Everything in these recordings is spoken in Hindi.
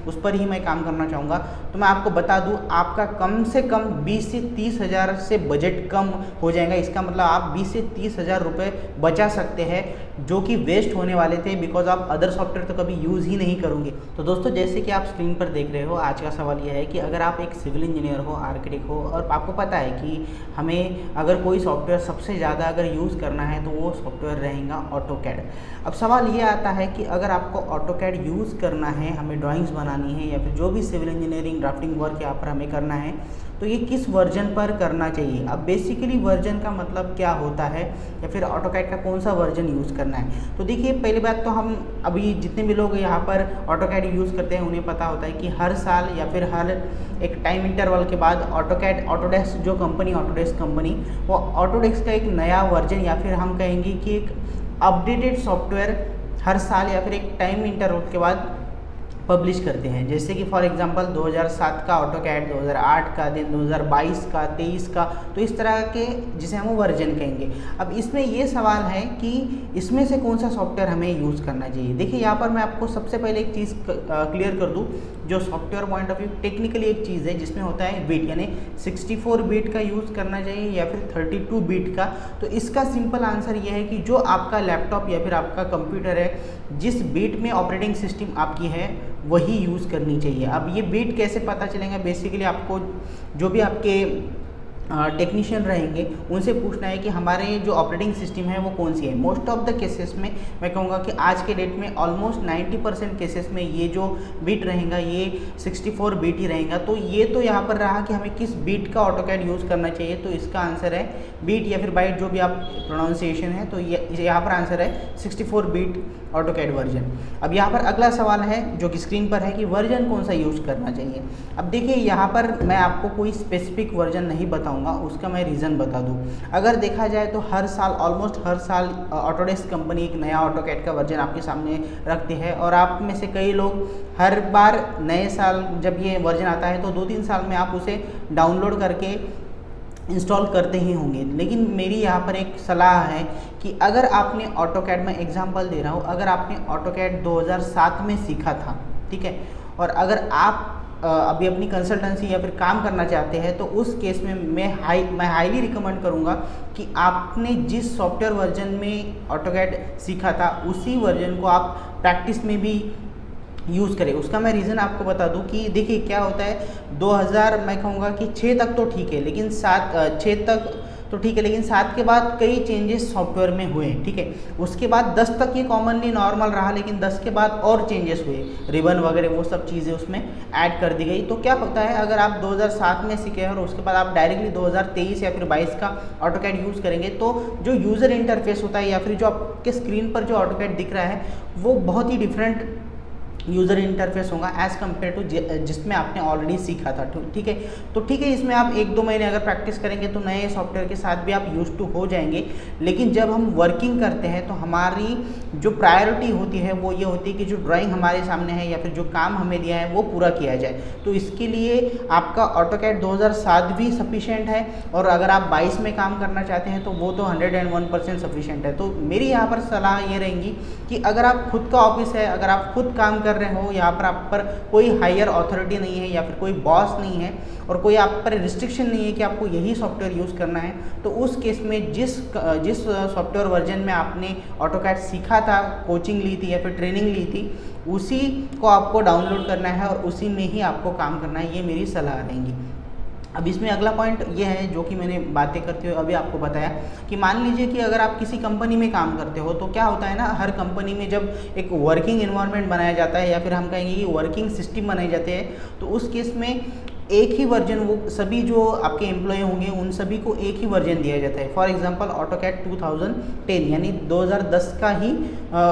उस पर ही मैं काम करना चाहूँगा, तो मैं आपको बता दूँ आपका कम से कम 20 से 30 हज़ार से बजट कम हो जाएगा। इसका मतलब आप 20 से 30 हज़ार रुपये बचा सकते हैं जो कि वेस्ट होने वाले थे, बिकॉज आप अदर सॉफ्टवेयर तो कभी यूज़ ही नहीं करोगे। तो दोस्तों जैसे कि आप स्क्रीन पर देख रहे हो, आज का सवाल यह है कि अगर आप एक सिविल इंजीनियर हो, आर्किटेक्ट हो और आपको पता है कि हमें अगर कोई सॉफ्टवेयर सबसे ज़्यादा अगर यूज़ करना है तो वो सॉफ्टवेयर रहेगा ऑटोकैड। अब सवाल ये आता है कि अगर आपको ऑटोकैड यूज़ करना है, हमें ड्राइंग्स बनानी है या फिर जो भी सिविल इंजीनियरिंग ड्राफ्टिंग वर्क यहाँ पर हमें करना है, तो ये किस वर्जन पर करना चाहिए। अब बेसिकली वर्जन का मतलब क्या होता है या फिर ऑटोकैड का कौन सा वर्जन यूज़ करना है। तो देखिए पहली बात तो हम अभी जितने भी लोग यहाँ पर ऑटोकैड यूज़ करते हैं उन्हें पता होता है कि हर साल या फिर हर एक टाइम इंटरवल के बाद ऑटोडेस्क जो कंपनी ऑटोडेस्क कंपनी वो ऑटोडेस्क का एक नया वर्जन या फिर हम कहेंगे कि एक अपडेटेड सॉफ्टवेयर हर साल या फिर एक टाइम इंटरवल के बाद पब्लिश करते हैं। जैसे कि फॉर एग्जांपल 2007 का ऑटोकैड, 2008 का, दिन 2022 का, 23 का, तो इस तरह के जिसे हम वर्जन कहेंगे। अब इसमें ये सवाल है कि इसमें से कौन सा सॉफ्टवेयर हमें यूज़ करना चाहिए। देखिए यहाँ पर मैं आपको सबसे पहले एक चीज़ क्लियर कर दूँ, जो software point of view technically एक चीज़ है जिसमें होता है बिट, यानी 64 बिट का यूज़ करना चाहिए या फिर 32 बिट का। तो इसका सिंपल आंसर ये है कि जो आपका लैपटॉप या फिर आपका कंप्यूटर है, जिस बिट में ऑपरेटिंग सिस्टम आपकी है वही यूज़ करनी चाहिए। अब ये बिट कैसे पता चलेगा, बेसिकली आपको जो भी आपके टेक्नीशियन रहेंगे उनसे पूछना है कि हमारे जो ऑपरेटिंग सिस्टम है वो कौन सी है। मोस्ट ऑफ द केसेस में मैं कहूँगा कि आज के डेट में ऑलमोस्ट 90% केसेस में ये जो बिट रहेगा ये 64 बिट ही रहेगा। तो ये तो यहाँ पर रहा कि हमें किस बिट का ऑटोकैड यूज़ करना चाहिए, तो इसका आंसर है बिट या फिर बाइट जो भी आप प्रोनाउंसिएशन है, तो ये यहाँ पर आंसर है 64 बिट ऑटोकैड वर्जन। अब यहाँ पर अगला सवाल है जो कि स्क्रीन पर है कि वर्जन कौन सा यूज़ करना चाहिए। अब देखिए यहाँ पर मैं आपको कोई स्पेसिफिक वर्जन नहीं बताऊँगा, उसका मैं रीज़न बता दूँ। अगर देखा जाए तो हर साल ऑलमोस्ट हर साल ऑटोडेस्क कंपनी एक नया ऑटोकैड का वर्जन आपके सामने रखती है और आप में से कई लोग हर बार नए साल जब ये वर्जन आता है तो 2-3 साल में आप उसे डाउनलोड करके इंस्टॉल करते ही होंगे। लेकिन मेरी यहाँ पर एक सलाह है कि अगर आपने ऑटोकैड, मैं एग्जांपल दे रहा हूँ, अगर आपने ऑटोकैड 2007 में सीखा था, ठीक है, और अगर आप अभी अपनी कंसल्टेंसी या फिर काम करना चाहते हैं, तो उस केस में मैं हाईली रिकमेंड करूँगा कि आपने जिस सॉफ्टवेयर वर्जन में ऑटोकैड सीखा था उसी वर्जन को आप प्रैक्टिस में भी यूज़ करें। उसका मैं रीज़न आपको बता दूं कि देखिए क्या होता है, 2000 मैं कहूँगा कि 6 तक तो ठीक है, लेकिन 6 तक तो ठीक है, लेकिन 7 के बाद कई चेंजेस सॉफ्टवेयर में हुए, ठीक है। उसके बाद 10 तक ये कॉमनली नॉर्मल रहा, लेकिन 10 के बाद और चेंजेस हुए, रिबन वगैरह वो सब चीज़ें उसमें ऐड कर दी गई। तो क्या होता है, अगर आप 2007 में सीखे और उसके बाद आप डायरेक्टली 2023 या फिर 22 का ऑटोकैड यूज़ करेंगे, तो जो यूज़र इंटरफेस होता है या फिर जो आपके स्क्रीन पर जो ऑटोकैड दिख रहा है वो बहुत ही डिफरेंट यूज़र इंटरफेस होगा एज़ कम्पेयर टू जिसमें आपने ऑलरेडी सीखा था, ठीक है। तो ठीक है, इसमें आप 1-2 महीने अगर प्रैक्टिस करेंगे तो नए सॉफ्टवेयर के साथ भी आप यूज टू हो जाएंगे। लेकिन जब हम वर्किंग करते हैं तो हमारी जो प्रायोरिटी होती है वो ये होती है कि जो ड्राइंग हमारे सामने है या फिर जो काम हमें दिया है वो पूरा किया जाए। तो इसके लिए आपका ऑटोकैड 2007 भी सफिशेंट है, और अगर आप 22 में काम करना चाहते हैं तो वो तो 101% सफिशेंट है। तो मेरी यहाँ पर सलाह ये रहेगी कि अगर आप खुद का ऑफिस है, अगर आप खुद काम कर रहे हो, यहाँ पर आप पर कोई हायर अथॉरिटी नहीं है या फिर कोई बॉस नहीं है और कोई आप पर रिस्ट्रिक्शन नहीं है कि आपको यही सॉफ्टवेयर यूज़ करना है, तो उस केस में जिस सॉफ्टवेयर वर्जन में आपने ऑटोकैड सीखा था, कोचिंग ली थी या फिर ट्रेनिंग ली थी, उसी को आपको डाउनलोड करना है और उसी में ही आपको काम करना है। ये मेरी सलाह रहेगी। अब इसमें अगला पॉइंट ये है जो कि मैंने बातें करते हुए अभी आपको बताया कि मान लीजिए कि अगर आप किसी कंपनी में काम करते हो, तो क्या होता है ना, हर कंपनी में जब एक वर्किंग एनवायरनमेंट बनाया जाता है या फिर हम कहेंगे कि वर्किंग सिस्टम बनाए जाते हैं, तो उस केस में एक ही वर्जन, वो सभी जो आपके एम्प्लॉय होंगे उन सभी को एक ही वर्जन दिया जाता है। फॉर एग्जांपल ऑटोकैड 2010 यानी 2010 का ही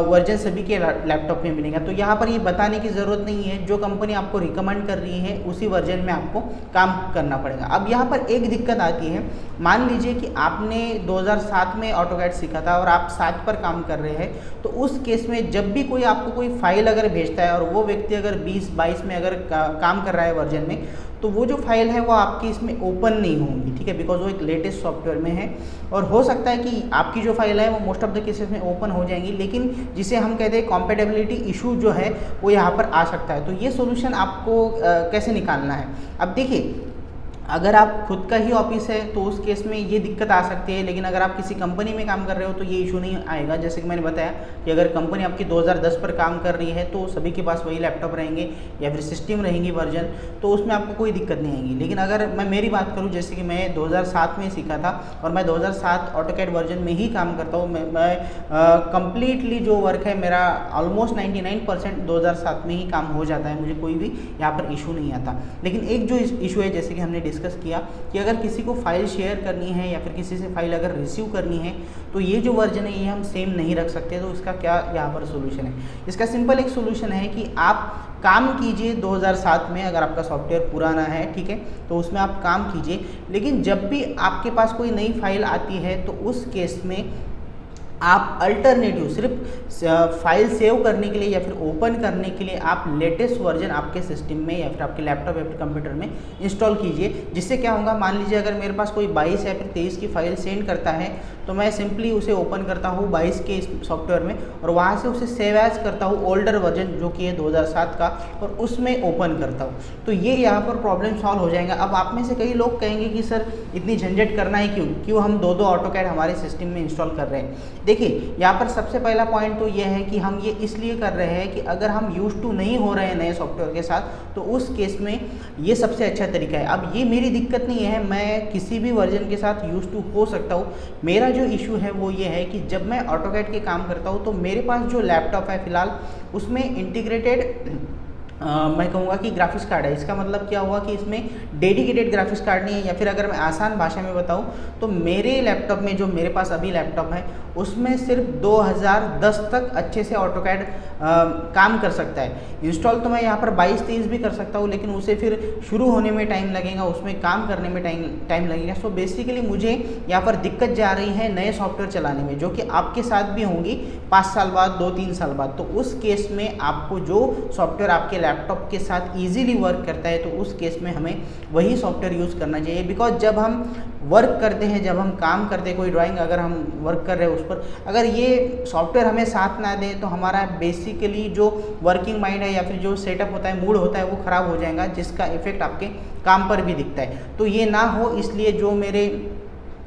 वर्जन सभी के लैपटॉप में मिलेगा। तो यहाँ पर ये बताने की ज़रूरत नहीं है, जो कंपनी आपको रिकमेंड कर रही है उसी वर्जन में आपको काम करना पड़ेगा। अब यहाँ पर एक दिक्कत आती है, मान लीजिए कि आपने 2007 में ऑटोकैड सीखा था और आप 7 पर काम कर रहे हैं, तो उस केस में जब भी कोई आपको कोई फाइल अगर भेजता है और वो व्यक्ति अगर 20-22 में अगर काम कर रहा है वर्जन में, तो वो जो फाइल है वो आपकी इसमें ओपन नहीं होंगी, ठीक है, बिकॉज वो एक लेटेस्ट सॉफ्टवेयर में है। और हो सकता है कि आपकी जो फाइल है वो मोस्ट ऑफ द केसेस में ओपन हो जाएंगी, लेकिन जिसे हम कहते हैं कॉम्पेटेबिलिटी इशू जो है वो यहाँ पर आ सकता है। तो ये सोल्यूशन आपको कैसे निकालना है? अब देखिए, अगर आप खुद का ही ऑफिस है तो उस केस में ये दिक्कत आ सकती है, लेकिन अगर आप किसी कंपनी में काम कर रहे हो तो ये इशू नहीं आएगा। जैसे कि मैंने बताया कि अगर कंपनी आपकी 2010 पर काम कर रही है तो सभी के पास वही लैपटॉप रहेंगे या फिर सिस्टम रहेंगी वर्जन, तो उसमें आपको कोई दिक्कत नहीं आएगी। लेकिन अगर मैं मेरी बात करूँ, जैसे कि मैं 2007 में सीखा था और मैं 2007 ऑटोकैड वर्जन में ही काम करता हूँ। मैं कंप्लीटली जो वर्क है मेरा ऑलमोस्ट 99% 2007 में ही काम हो जाता है, मुझे कोई भी यहाँ पर इशू नहीं आता। लेकिन एक जो इशू है, जैसे कि हमने डिस्कस किया कि अगर किसी को फाइल शेयर करनी है या फिर किसी से फाइल अगर रिसीव करनी है तो ये जो वर्जन है ये हम सेम नहीं रख सकते। तो इसका क्या यहाँ पर सोल्यूशन है? इसका सिंपल एक सोल्यूशन है कि आप काम कीजिए 2007 में, अगर आपका सॉफ्टवेयर पुराना है, ठीक है, तो उसमें आप काम कीजिए। लेकिन जब भी आपके पास कोई नई फाइल आती है तो उस केस में आप अल्टरनेटिव सिर्फ फाइल सेव करने के लिए या फिर ओपन करने के लिए आप लेटेस्ट वर्जन आपके सिस्टम में या फिर आपके लैपटॉप या फिर कंप्यूटर में इंस्टॉल कीजिए। जिससे क्या होगा, मान लीजिए अगर मेरे पास कोई 22 या फिर 23 की फाइल सेंड करता है तो मैं सिंपली उसे ओपन करता हूँ 22 के सॉफ्टवेयर में और वहाँ से उसे सेव एज करता हूँ ओल्डर वर्जन जो कि है 2007 का, और उसमें ओपन करता हूँ। तो ये यहाँ पर प्रॉब्लम सॉल्व हो जाएगा। अब आप में से कई लोग कहेंगे कि सर इतनी झंझट करना है क्यों हम दो ऑटोकैड हमारे सिस्टम में इंस्टॉल कर रहे हैं? देखिए, यहाँ पर सबसे पहला पॉइंट तो ये है कि हम ये इसलिए कर रहे हैं कि अगर हम यूज टू नहीं हो रहे हैं नए सॉफ्टवेयर के साथ तो उस केस में ये सबसे अच्छा तरीका है। अब ये मेरी दिक्कत नहीं है, मैं किसी भी वर्जन के साथ यूज टू हो सकता हूँ। मेरा जो इशू है वो ये है कि जब मैं ऑटोकैड के काम करता हूँ तो मेरे पास जो लैपटॉप है फिलहाल उसमें इंटीग्रेटेड मैं कहूँगा कि ग्राफिक्स कार्ड है। इसका मतलब क्या हुआ कि इसमें डेडिकेटेड ग्राफिक्स कार्ड नहीं है, या फिर अगर मैं आसान भाषा में बताऊँ तो मेरे लैपटॉप में जो मेरे पास अभी लैपटॉप है उसमें सिर्फ 2010 तक अच्छे से ऑटोकैड काम कर सकता है। इंस्टॉल तो मैं यहाँ पर 22-23 भी कर सकता हूँ, लेकिन उसे फिर शुरू होने में टाइम लगेगा, उसमें काम करने में टाइम लगेगा। सो बेसिकली मुझे यहाँ पर दिक्कत जा रही है नए सॉफ्टवेयर चलाने में, जो कि आपके साथ भी होंगी 5 साल बाद, 2-3 साल बाद। तो उस केस में आपको जो सॉफ्टवेयर आपके लैपटॉप के साथ ईजिली वर्क करता है तो उस केस में हमें वही सॉफ्टवेयर यूज़ करना चाहिए। बिकॉज जब हम वर्क करते हैं, जब हम काम करते हैं, कोई ड्राइंग अगर हम वर्क कर रहे हैं उस पर, अगर ये सॉफ्टवेयर हमें साथ ना दे तो हमारा बेसिकली जो वर्किंग माइंड है या फिर जो सेटअप होता है, मूड होता है, वो ख़राब हो जाएगा, जिसका इफेक्ट आपके काम पर भी दिखता है। तो ये ना हो, इसलिए जो मेरे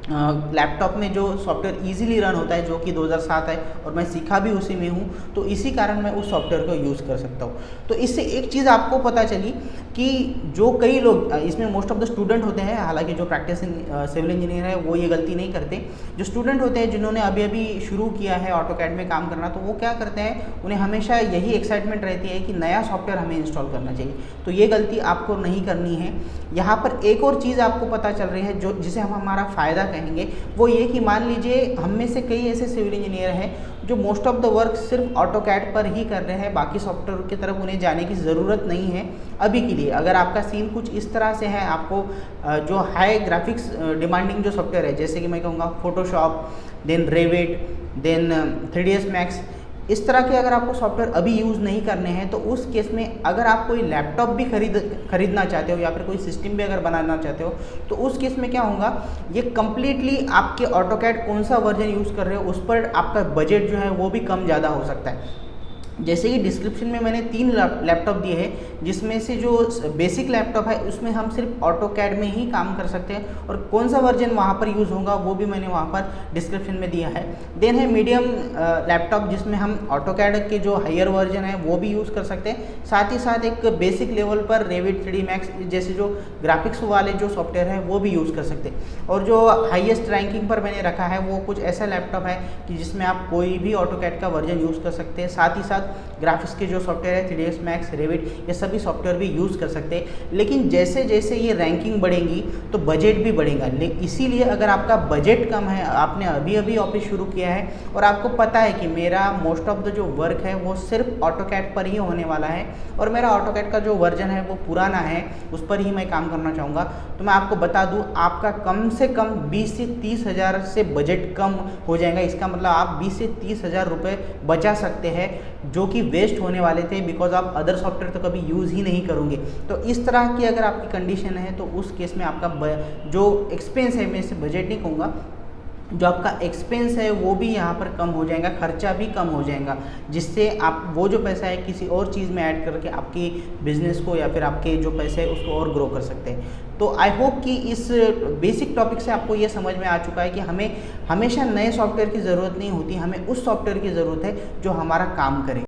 लैपटॉप में जो सॉफ्टवेयर इजीली रन होता है जो कि 2007 है और मैं सीखा भी उसी में हूँ, तो इसी कारण मैं उस सॉफ्टवेयर को यूज़ कर सकता हूँ। तो इससे एक चीज़ आपको पता चली कि जो कई लोग इसमें मोस्ट ऑफ द स्टूडेंट होते हैं, हालांकि जो प्रैक्टिसिंग सिविल इंजीनियर है वो ये गलती नहीं करते, जो स्टूडेंट होते हैं जिन्होंने अभी अभी शुरू किया है ऑटोकैड में काम करना, तो वो क्या करते हैं, उन्हें हमेशा यही एक्साइटमेंट रहती है कि नया सॉफ्टवेयर हमें इंस्टॉल करना चाहिए। तो ये गलती आपको नहीं करनी है। यहाँ पर एक और चीज़ आपको पता चल रही है जो जिसे हम हमारा फ़ायदा कहेंगे, वो ये कि मान लीजिए हम में से कई ऐसे सिविल इंजीनियर हैं जो मोस्ट ऑफ द वर्क सिर्फ ऑटोकैड पर ही कर रहे हैं, बाकी सॉफ्टवेयर की तरफ उन्हें जाने की ज़रूरत नहीं है अभी के लिए। अगर आपका सीन कुछ इस तरह से है, आपको जो हाई ग्राफिक्स डिमांडिंग जो सॉफ्टवेयर है, जैसे कि मैं कहूँगा Photoshop, then Revit, then 3ds max, इस तरह के अगर आपको सॉफ्टवेयर अभी यूज़ नहीं करने हैं तो उस केस में अगर आप कोई लैपटॉप भी खरीदना चाहते हो या फिर कोई सिस्टम भी अगर बनाना चाहते हो तो उस केस में क्या होगा, ये कम्प्लीटली आपके ऑटोकैड कौन सा वर्जन यूज़ कर रहे हो उस पर आपका बजट जो है वो भी कम ज़्यादा हो सकता है। जैसे कि डिस्क्रिप्शन में मैंने 3 लैपटॉप दिए हैं, जिसमें से जो बेसिक लैपटॉप है उसमें हम सिर्फ ऑटोकैड में ही काम कर सकते हैं और कौन सा वर्जन वहाँ पर यूज़ होगा वो भी मैंने वहाँ पर डिस्क्रिप्शन में दिया है। देन है मीडियम लैपटॉप, जिसमें हम ऑटोकैड के जो हायर वर्जन है वो भी यूज़ कर सकते हैं, साथ ही साथ एक बेसिक लेवल पर रेविट, 3D मैक्स जैसे जो ग्राफिक्स वाले जो सॉफ्टवेयर है वो भी यूज़ कर सकते हैं। और जो हाईएस्ट रैंकिंग पर मैंने रखा है वो कुछ ऐसा लैपटॉप है कि जिसमें आप कोई भी ऑटोकैड का वर्जन यूज़ कर सकते हैं, साथ ही साथ ग्राफिक्स के जो सॉफ्टवेयर है 3ds मैक्स, रेविट, ये सभी सॉफ्टवेयर भी यूज़ कर सकते हैं। लेकिन जैसे जैसे ये रैंकिंग बढ़ेगी तो बजट भी बढ़ेगा। इसीलिए अगर आपका बजट कम है, आपने अभी अभी ऑफिस शुरू किया है और आपको पता है कि मेरा मोस्ट ऑफ द जो वर्क है वो सिर्फ ऑटोकैड पर ही होने वाला है और मेरा ऑटोकैड का जो वर्जन है वो पुराना है, उस पर ही मैं काम करना चाहूँगा, तो मैं आपको बता दूँ आपका कम से कम 20 से 30 हज़ार से बजट कम हो जाएगा। इसका मतलब आप 20 से 30 हज़ार रुपये बचा सकते हैं, जो कि वेस्ट होने वाले थे, बिकॉज आप अदर सॉफ्टवेयर तो कभी यूज़ ही नहीं करोगे। तो इस तरह की अगर आपकी कंडीशन है तो उस केस में आपका जो एक्सपेंस है, मैं इसे बजट नहीं कहूँगा, जो आपका एक्सपेंस है वो भी यहाँ पर कम हो जाएगा, खर्चा भी कम हो जाएगा, जिससे आप वो जो पैसा है किसी और चीज़ में ऐड करके आपकी बिजनेस को या फिर आपके जो पैसे है उसको और ग्रो कर सकते हैं। तो आई होप कि इस बेसिक टॉपिक से आपको ये समझ में आ चुका है कि हमें हमेशा नए सॉफ्टवेयर की ज़रूरत नहीं होती, हमें उस सॉफ्टवेयर की ज़रूरत है जो हमारा काम करे।